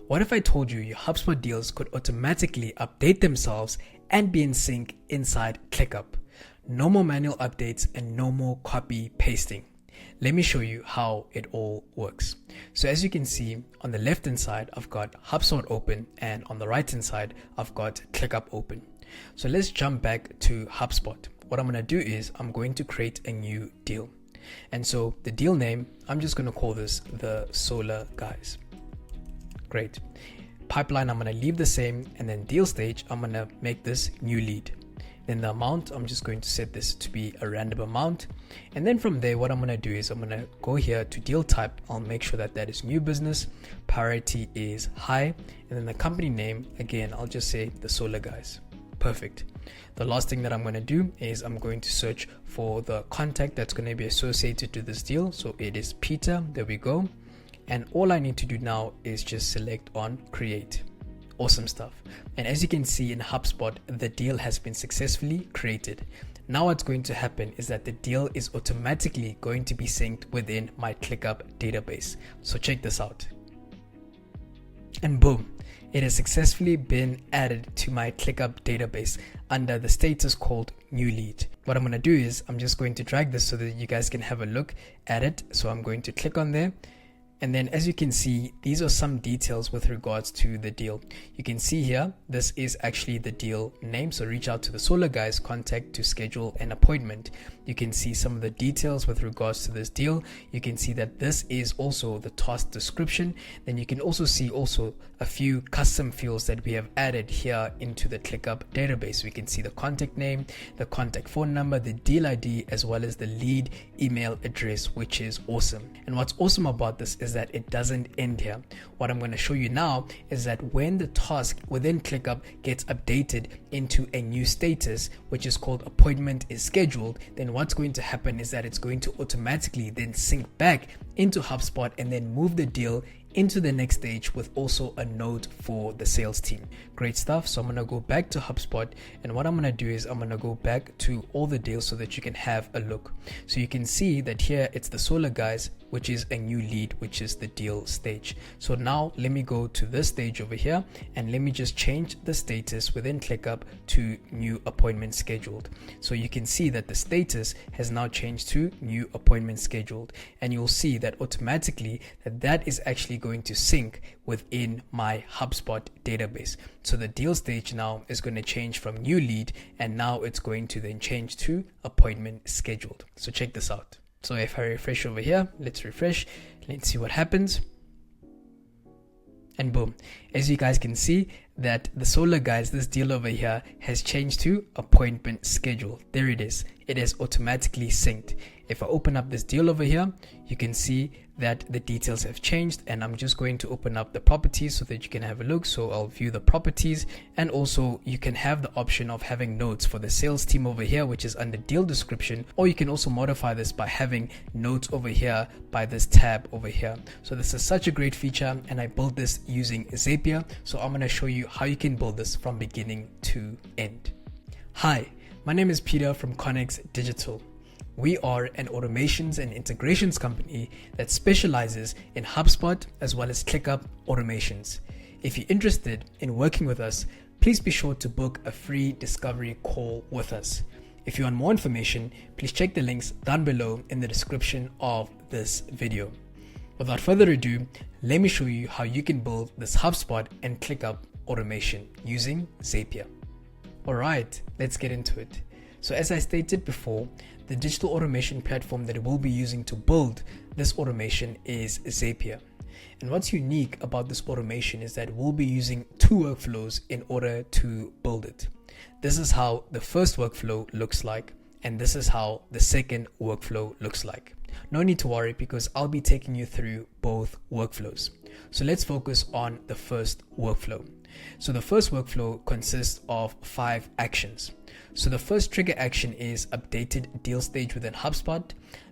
What if I told you your HubSpot deals could automatically update themselves and be in sync inside ClickUp? No more manual updates and no more copy pasting. Let me show you how it all works. So as you can see, on the left hand side, I've got HubSpot open, and on the right hand side, I've got ClickUp open. So let's jump back to HubSpot. What I'm going to do is I'm going to create a new deal. And so the deal name, I'm just going to call this the Solar Guys. Great. Pipeline, I'm going to leave the same, and then deal stage, I'm going to make this new lead. Then the amount, I'm just going to set this to be a random amount. And then from there, what I'm going to do is I'm going to go here to deal type. I'll make sure that that is new business. Priority is high. And then the company name, again, I'll just say the Solar Guys. Perfect. The last thing that I'm going to do is I'm going to search for the contact that's going to be associated to this deal. So it is Peter. There we go. And all I need to do now is just select on create. Awesome stuff. And as you can see in HubSpot, the deal has been successfully created. Now what's going to happen is that the deal is automatically going to be synced within my ClickUp database. So check this out. And boom, it has successfully been added to my ClickUp database under the status called new lead. What I'm going to do is I'm just going to drag this so that you guys can have a look at it. So I'm going to click on there. And then as you can see, these are some details with regards to the deal. You can see here, this is actually the deal name. So reach out to the Solar Guys, contact to schedule an appointment. You can see some of the details with regards to this deal. You can see that this is also the task description. Then you can also see a few custom fields that we have added here into the ClickUp database. We can see the contact name, the contact phone number, the deal ID, as well as the lead email address, which is awesome. And what's awesome about this is that it doesn't end here. What I'm going to show you now is that when the task within ClickUp gets updated into a new status, which is called appointment is scheduled, then what's going to happen is that it's going to automatically then sync back into HubSpot and then move the deal into the next stage with also a note for the sales team. Great stuff. So I'm going to go back to HubSpot, and what I'm going to do is I'm going to go back to all the deals so that you can have a look. So you can see that here it's the Solar Guys, which is a new lead, which is the deal stage. So now let me go to this stage over here, and let me just change the status within ClickUp to new appointment scheduled. So you can see that the status has now changed to new appointment scheduled, and you'll see that automatically that is actually going to sync within my HubSpot database. So the deal stage now is going to change from new lead, and now it's going to then change to appointment scheduled. So check this out. So if I refresh over here, let's refresh, let's see what happens. And boom, as you guys can see that the Solar Guys, this deal over here has changed to appointment schedule. There it is. It is automatically synced. If I open up this deal over here, you can see that the details have changed, and I'm just going to open up the properties so that you can have a look. So I'll view the properties, and also you can have the option of having notes for the sales team over here, which is under deal description, or you can also modify this by having notes over here by this tab over here. So this is such a great feature, and I built this using Zapier. So I'm going to show you how you can build this from beginning to end. Hi, my name is Peter from Connex Digital. We are an automations and integrations company that specializes in HubSpot as well as ClickUp automations. If you're interested in working with us, please be sure to book a free discovery call with us. If you want more information, please check the links down below in the description of this video. Without further ado, let me show you how you can build this HubSpot and ClickUp automation using Zapier. Alright, let's get into it. So as I stated before, the digital automation platform that we'll be using to build this automation is Zapier. And what's unique about this automation is that we'll be using two workflows in order to build it. This is how the first workflow looks like, and this is how the second workflow looks like. No need to worry, because I'll be taking you through both workflows. So let's focus on the first workflow. So the first workflow consists of 5 actions. So the first trigger action is updated deal stage within HubSpot.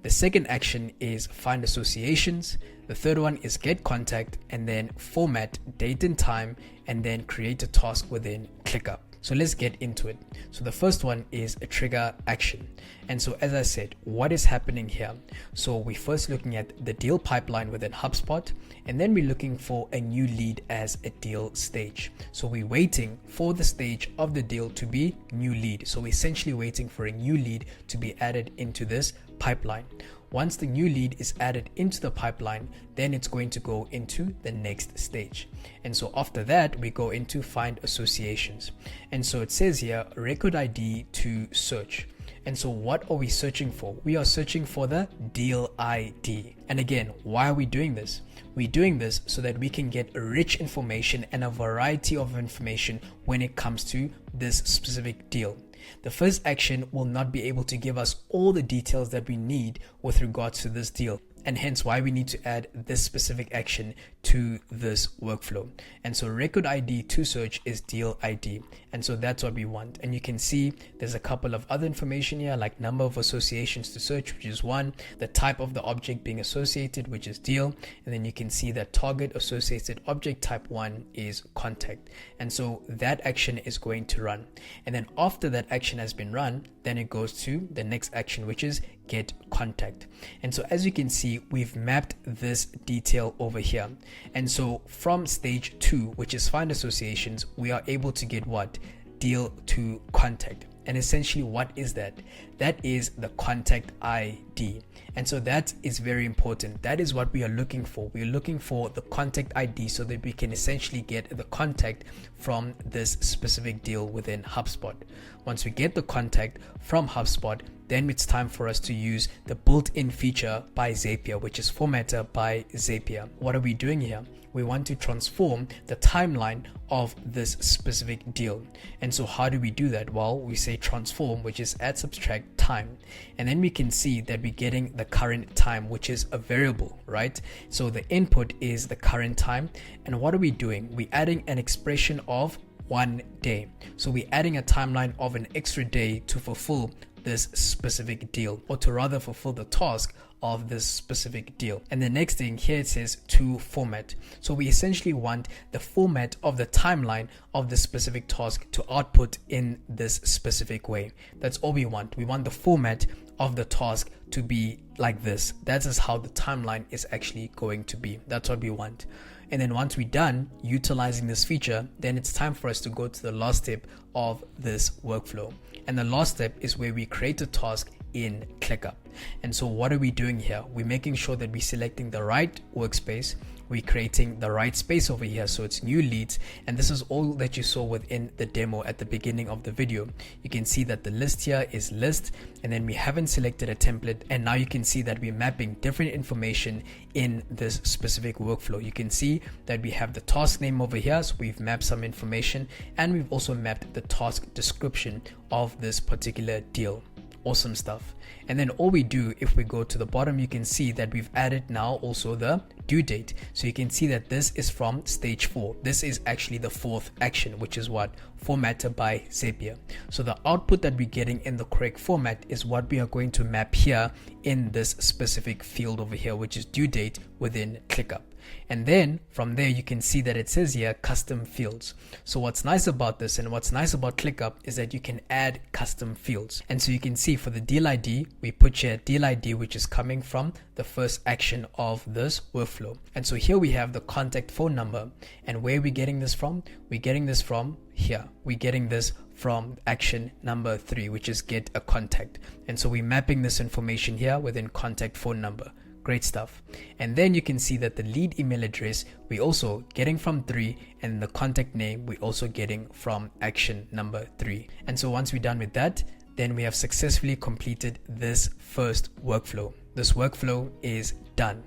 The second action is find associations. The third one is get contact, and then format date and time, and then create a task within ClickUp. So let's get into it. So the first one is a trigger action. And so as I said, what is happening here? So we're first looking at the deal pipeline within HubSpot, and then we're looking for a new lead as a deal stage. So we're waiting for the stage of the deal to be new lead. So we're essentially waiting for a new lead to be added into this pipeline. Once the new lead is added into the pipeline, then it's going to go into the next stage. And so after that, we go into find associations. And so it says here, record ID to search. And so what are we searching for? We are searching for the deal ID. And again, why are we doing this? We're doing this so that we can get rich information and a variety of information when it comes to this specific deal. The first action will not be able to give us all the details that we need with regards to this deal, and hence why we need to add this specific action to this workflow. And so record ID to search is deal ID, and so that's what we want. And you can see there's a couple of other information here, like number of associations to search, which is 1, the type of the object being associated, which is deal, and then you can see that target associated object type 1 is contact. And so that action is going to run, and then after that action has been run, then it goes to the next action, which is get contact. And so as you can see, we've mapped this detail over here. And so from stage 2, which is find associations, we are able to get what? Deal to contact. And essentially, what is that? That is the contact ID. And so that is very important. That is what we are looking for. We're looking for the contact ID so that we can essentially get the contact from this specific deal within HubSpot. Once we get the contact from HubSpot, then it's time for us to use the built-in feature by Zapier, which is Formatter by Zapier. What are we doing here? We want to transform the timeline of this specific deal. And so how do we do that? Well, we say transform, which is add subtract time. And then we can see that we're getting the current time, which is a variable, right? So the input is the current time. And what are we doing? We're adding an expression of 1 day. So we're adding a timeline of an extra day to fulfill this specific deal, or to rather fulfill the task of this specific deal. And the next thing here, it says to format. So we essentially want the format of the timeline of the specific task to output in this specific way. That's all we want. We want the format of the task to be like this. That is how the timeline is actually going to be. That's what we want. And then once we're done utilizing this feature, then it's time for us to go to the last step of this workflow. And the last step is where we create a task in ClickUp. And so what are we doing here? We're making sure that we're selecting the right workspace. We're creating the right space over here, so it's new leads. And this is all that you saw within the demo at the beginning of the video. You can see that the list here is list, and then we haven't selected a template. And now you can see that we're mapping different information in this specific workflow. You can see that we have the task name over here, so we've mapped some information, and we've also mapped the task description of this particular deal. Awesome stuff. And then all we do, if we go to the bottom, you can see that we've added now also the due date. So you can see that this is from stage 4. This is actually the 4th action, which is what? Formatter by Zapier. So the output that we're getting in the correct format is what we are going to map here in this specific field over here, which is due date within ClickUp. And then from there, you can see that it says here custom fields. So what's nice about this and what's nice about ClickUp is that you can add custom fields. And so you can see for the deal ID, we put here deal ID, which is coming from the first action of this workflow. And so here we have the contact phone number. And where are we getting this from? We're getting this from here. We're getting this from action number 3, which is get a contact. And so we're mapping this information here within contact phone number. Great stuff. And then you can see that the lead email address we're also getting from 3, and the contact name we're also getting from action number 3. And so once we're done with that, then we have successfully completed this first workflow. This workflow is done.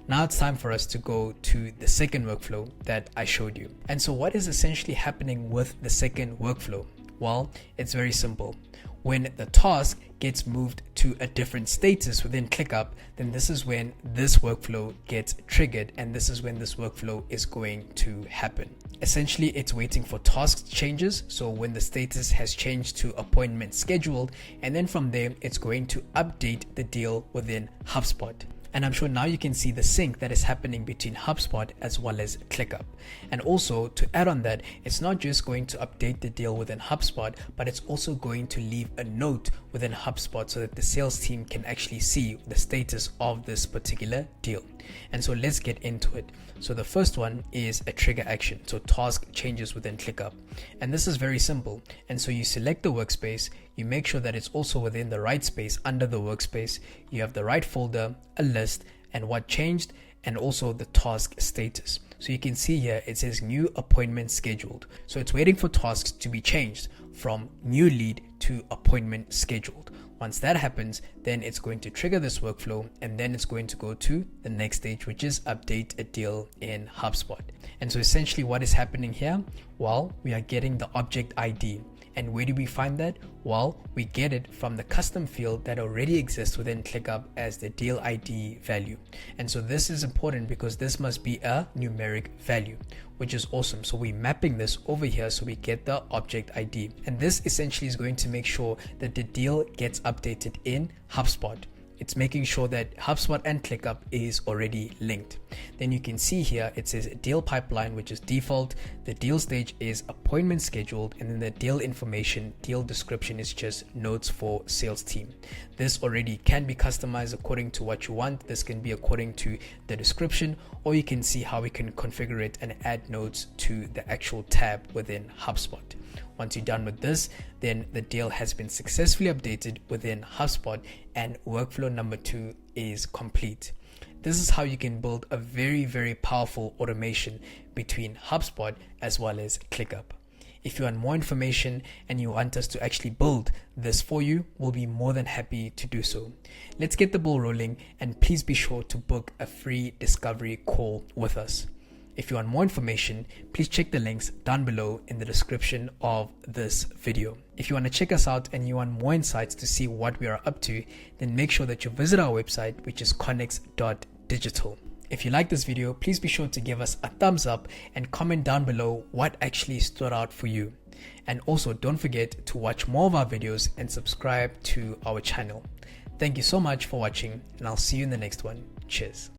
Now it's time for us to go to the second workflow that I showed you. And so what is essentially happening with the second workflow? Well, it's very simple. When the task gets moved to a different status within ClickUp, then this is when this workflow gets triggered, and this is when this workflow is going to happen. Essentially, it's waiting for task changes. So when the status has changed to appointment scheduled, and then from there, it's going to update the deal within HubSpot. And I'm sure now you can see the sync that is happening between HubSpot as well as ClickUp. And also to add on that, it's not just going to update the deal within HubSpot, but it's also going to leave a note within HubSpot so that the sales team can actually see the status of this particular deal. And so let's get into it. So the first one is a trigger action, so task changes within ClickUp. And this is very simple. And so you select the workspace, you make sure that it's also within the right space under the workspace, you have the right folder, a list, and what changed, and also the task status. So you can see here it says new appointment scheduled. So it's waiting for tasks to be changed from new lead to appointment scheduled. Once that happens, then it's going to trigger this workflow, and then it's going to go to the next stage, which is update a deal in HubSpot. And so essentially what is happening here? Well, we are getting the object ID. And where do we find that? Well, we get it from the custom field that already exists within ClickUp as the deal ID value. And so this is important because this must be a numeric value, which is awesome. So we're mapping this over here so we get the object ID. And this essentially is going to make sure that the deal gets updated in HubSpot. It's making sure that HubSpot and ClickUp is already linked. Then you can see here it says deal pipeline, which is default. The deal stage is appointment scheduled, and then the deal information, deal description is just notes for sales team. This already can be customized according to what you want. This can be according to the description, or you can see how we can configure it and add notes to the actual tab within HubSpot. Once you're done with this, then the deal has been successfully updated within HubSpot and workflow number 2 is complete. This is how you can build a very, very powerful automation between HubSpot as well as ClickUp. If you want more information and you want us to actually build this for you, we'll be more than happy to do so. Let's get the ball rolling, and please be sure to book a free discovery call with us. If you want more information, please check the links down below in the description of this video. If you want to check us out and you want more insights to see what we are up to, then make sure that you visit our website, which is connex.digital. If you like this video, please be sure to give us a thumbs up and comment down below what actually stood out for you. And also don't forget to watch more of our videos and subscribe to our channel. Thank you so much for watching, and I'll see you in the next one. Cheers.